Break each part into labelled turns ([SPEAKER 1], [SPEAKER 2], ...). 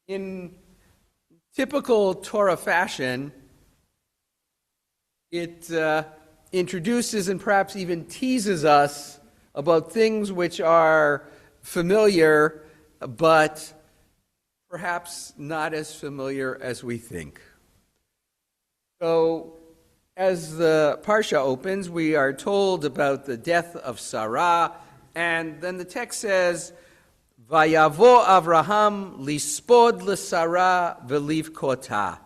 [SPEAKER 1] In typical Torah fashion, it introduces and perhaps even teases us about things which are familiar, but perhaps not as familiar as we think. So, as the Parsha opens, we are told about the death of Sarah, and then the text says, Vayavo Avraham lispod l'Sarah v'livkota,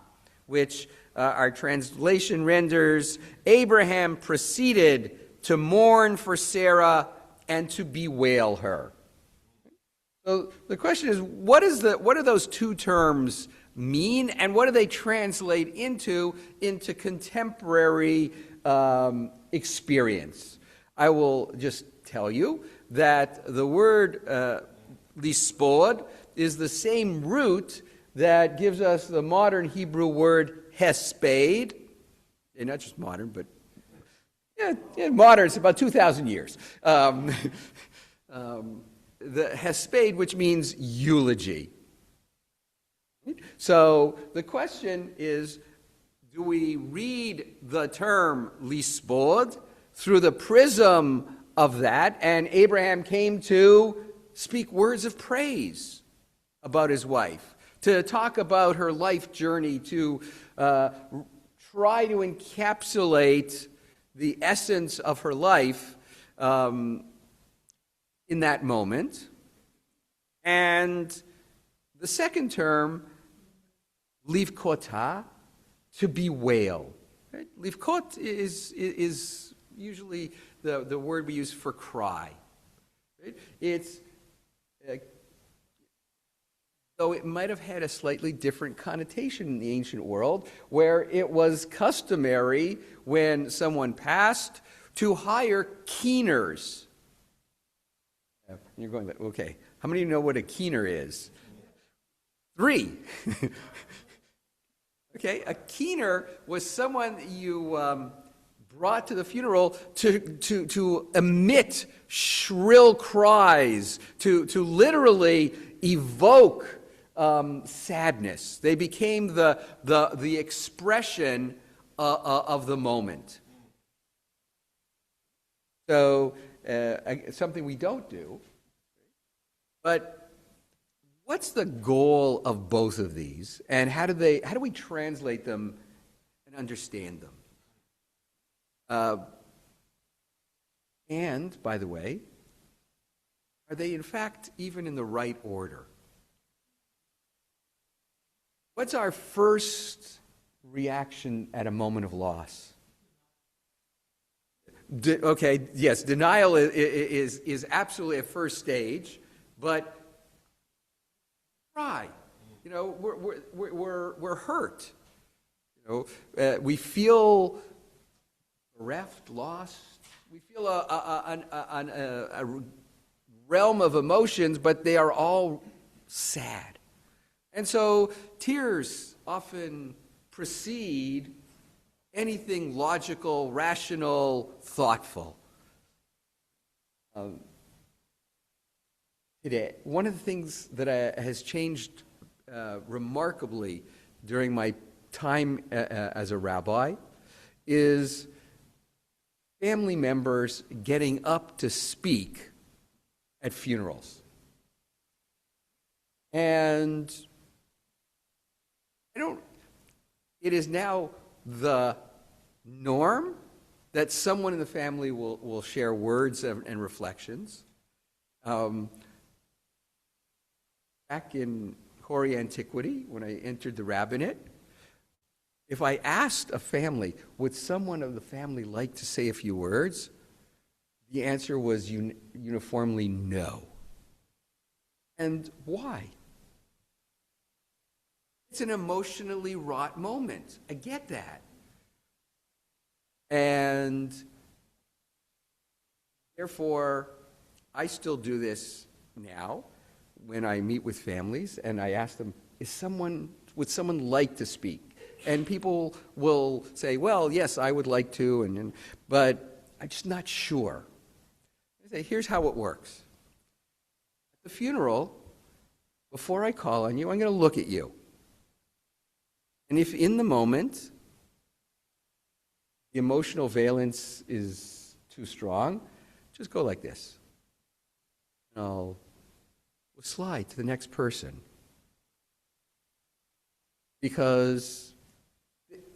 [SPEAKER 1] which our translation renders, Abraham proceeded to mourn for Sarah and to bewail her. So the question is, what do those two terms mean, and what do they translate into contemporary experience? I will just tell you that the word lispod is the same root that gives us the modern Hebrew word hesped. And not just modern, but modern, it's about 2,000 years. The hesped, which means eulogy. So the question is, do we read the term lispod through the prism of that? And Abraham came to speak words of praise about his wife, to talk about her life journey, to try to encapsulate the essence of her life in that moment. And the second term, livkota, to bewail. Right? Livkot is usually the word we use for cry. Right? It's though it might have had a slightly different connotation in the ancient world, where it was customary when someone passed to hire keeners. You're going, okay, how many of you know what a keener is? 3. Okay, a keener was someone that you brought to the funeral to emit shrill cries, to literally evoke sadness. They became the expression of the moment. So something we don't do. But what's the goal of both of these, and how do we translate them and understand them? And, by the way, are they in fact even in the right order? What's our first reaction at a moment of loss? Okay, yes, denial is absolutely a first stage, but cry. You know, we're hurt. You know, we feel bereft, lost. We feel a realm of emotions, but they are all sad. And so tears often precede anything logical, rational, thoughtful. Today, one of the things that has changed remarkably during my time as a rabbi is family members getting up to speak at funerals. And it is now the norm that someone in the family will share words and reflections. Back in hoary antiquity, when I entered the rabbinate, if I asked a family, would someone of the family like to say a few words? The answer was uniformly no. And why? It's an emotionally wrought moment. I get that. And therefore, I still do this now when I meet with families, and I ask them, would someone like to speak? And people will say, well, yes, I would like to, but I'm just not sure. I say, here's how it works. At the funeral, before I call on you, I'm going to look at you. And if in the moment the emotional valence is too strong, just go like this. And we'll slide to the next person. Because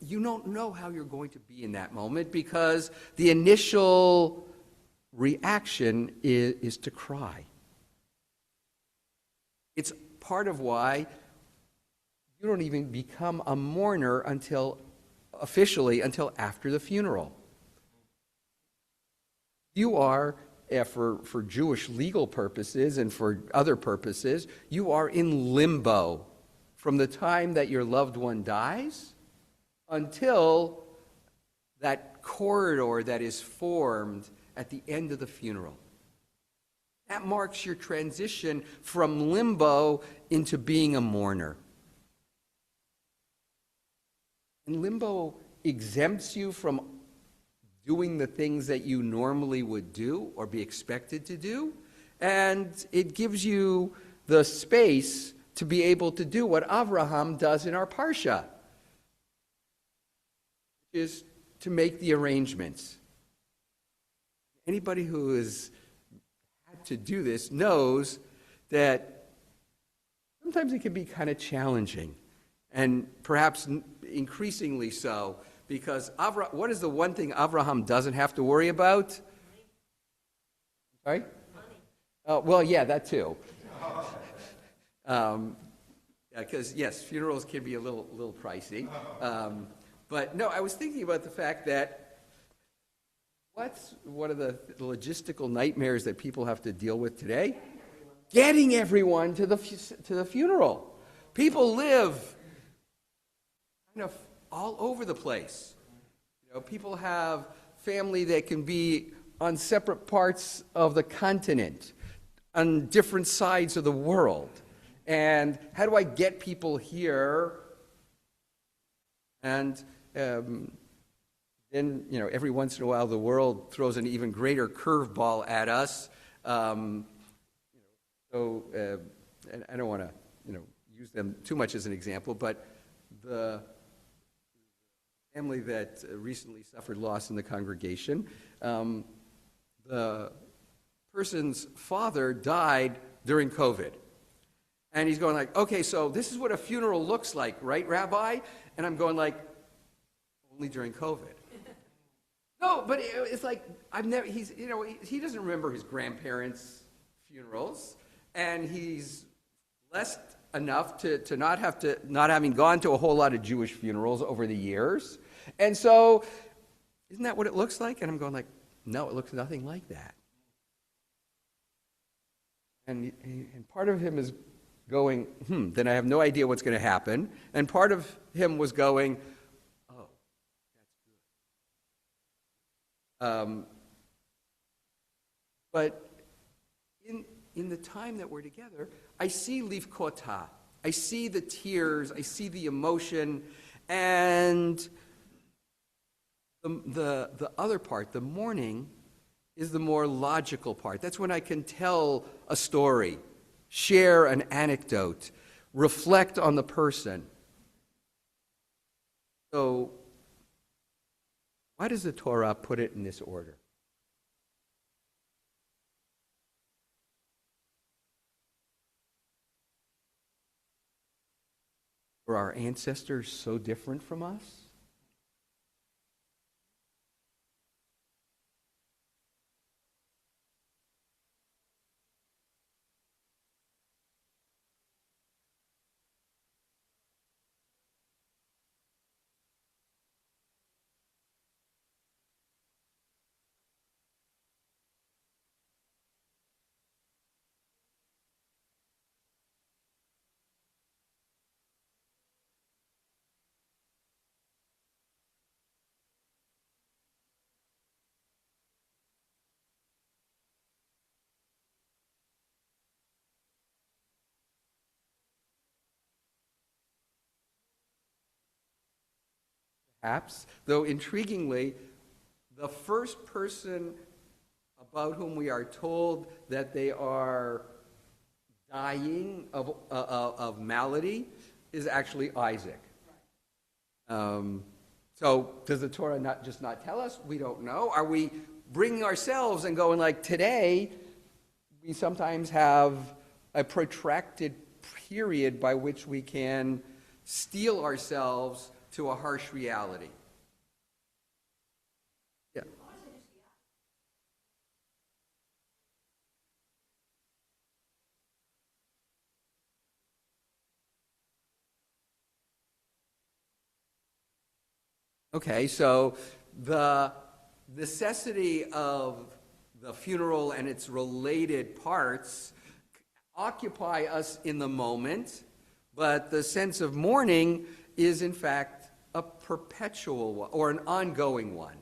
[SPEAKER 1] you don't know how you're going to be in that moment, because the initial reaction is to cry. It's part of why you don't even become a mourner officially until after the funeral. You are, for Jewish legal purposes and for other purposes, you are in limbo from the time that your loved one dies until that corridor that is formed at the end of the funeral. That marks your transition from limbo into being a mourner. And limbo exempts you from doing the things that you normally would do or be expected to do, and it gives you the space to be able to do what Avraham does in our Parsha, which is to make the arrangements. Anybody who has had to do this knows that sometimes it can be kind of challenging, and perhaps increasingly so, because what is the one thing Avraham doesn't have to worry about? Sorry? Money. Well, yeah, that too. Because, yes, funerals can be a little pricey. But no, I was thinking about the fact that what's one of the logistical nightmares that people have to deal with today? Getting everyone to the funeral. People live kind of all over the place. People have family that can be on separate parts of the continent, on different sides of the world. And how do I get people here? And then, every once in a while, the world throws an even greater curveball at us. And I don't want to, use them too much as an example, but the family that recently suffered loss in the congregation, the person's father died during COVID. And he's going like, okay, so this is what a funeral looks like, right, Rabbi? And I'm going like, only during COVID. No, but it's like, he doesn't remember his grandparents' funerals, and he's blessed enough to not having gone to a whole lot of Jewish funerals over the years. And so, isn't that what it looks like? And I'm going like, no, it looks nothing like that. And part of him is going, then I have no idea what's going to happen. And part of him was going, oh, that's good. But in the time that we're together, I see livkota. I see the tears. I see the emotion. And the other part, the mourning, is the more logical part. That's when I can tell a story, share an anecdote, reflect on the person. So, why does the Torah put it in this order? Were our ancestors so different from us? Perhaps, though intriguingly, the first person about whom we are told that they are dying of malady is actually Isaac. So does the Torah not tell us? We don't know. Are we bringing ourselves and going like today, we sometimes have a protracted period by which we can steel ourselves to a harsh reality. Yeah. Okay, so the necessity of the funeral and its related parts occupy us in the moment, but the sense of mourning is in fact a perpetual one or an ongoing one.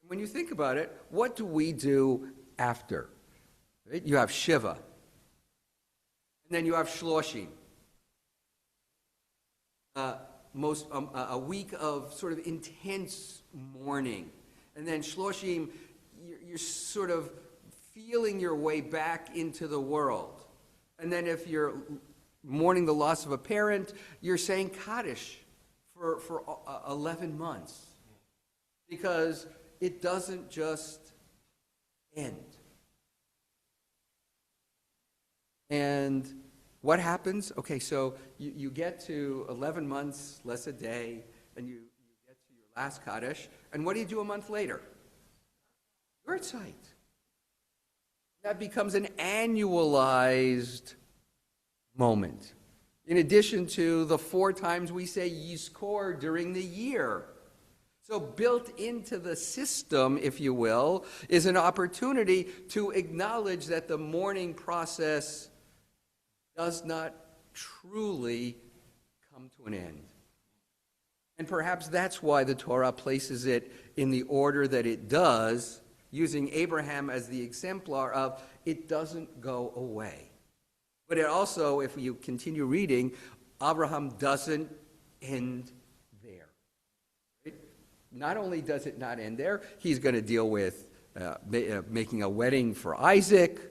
[SPEAKER 1] When you think about it, what do we do after? Right? You have Shiva, and then you have Shloshim. A week of sort of intense mourning. And then Shloshim, you're sort of feeling your way back into the world. And then if you're mourning the loss of a parent, you're saying Kaddish for 11 months. Because it doesn't just end. And what happens? Okay, so you get to 11 months, less a day, and you get to your last Kaddish, and what do you do a month later? Yahrzeit. That becomes an annualized moment. In addition to the 4 times we say Yizkor during the year. So built into the system, if you will, is an opportunity to acknowledge that the mourning process does not truly come to an end. And perhaps that's why the Torah places it in the order that it does, using Abraham as the exemplar of it doesn't go away. But it also, if you continue reading, Abraham doesn't end there. Right? Not only does it not end there, he's going to deal with making a wedding for Isaac,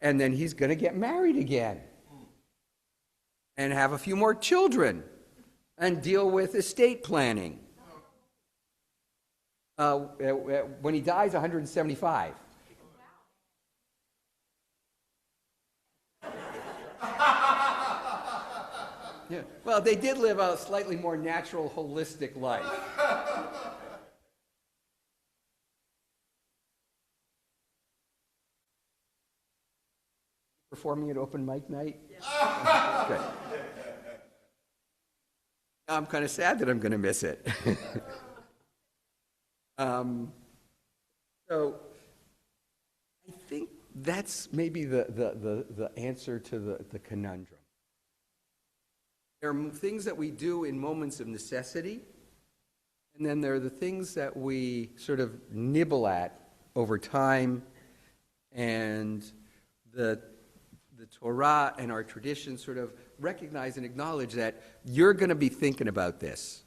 [SPEAKER 1] and then he's going to get married again and have a few more children and deal with estate planning. When he dies, 175. Yeah. Well, they did live a slightly more natural, holistic life. Performing at open mic night? Yeah. Good. I'm kind of sad that I'm going to miss it. So I think that's maybe the answer to the conundrum. There are things that we do in moments of necessity, and then there are the things that we sort of nibble at over time, and the Torah and our tradition sort of recognize and acknowledge that you're going to be thinking about this.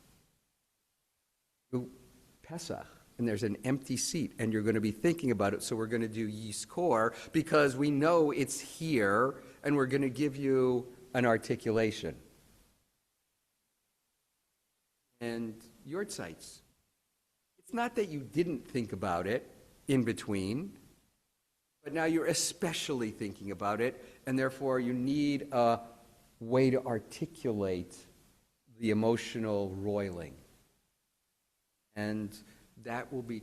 [SPEAKER 1] Pesach, and there's an empty seat, and you're going to be thinking about it, so we're going to do Yizkor, because we know it's here, and we're going to give you an articulation. And Yahrzeit. It's not that you didn't think about it in between, but now you're especially thinking about it, and therefore you need a way to articulate the emotional roiling. And that will be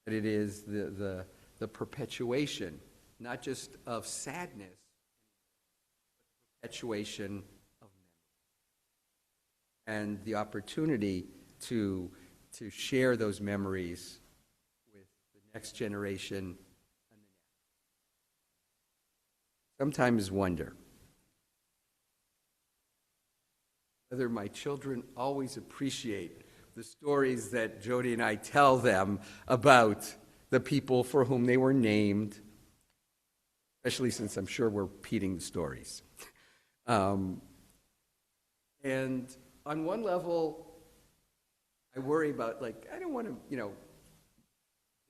[SPEAKER 1] that it is the perpetuation, not just of sadness, but perpetuation of memory. And the opportunity to share those memories with the next generation and the next. Sometimes wonder whether my children always appreciate the stories that Jody and I tell them about the people for whom they were named, especially since I'm sure we're repeating the stories. And on one level, I worry about, I don't want to,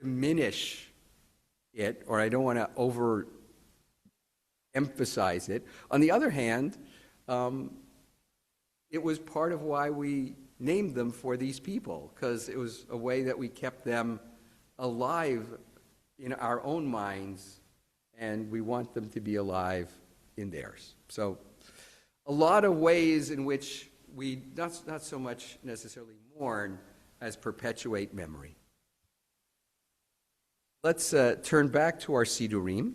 [SPEAKER 1] diminish it, or I don't want to overemphasize it. On the other hand, it was part of why we named them for these people, because it was a way that we kept them alive in our own minds, and we want them to be alive in theirs. So a lot of ways in which we not so much necessarily mourn as perpetuate memory. Let's turn back to our Sidurim.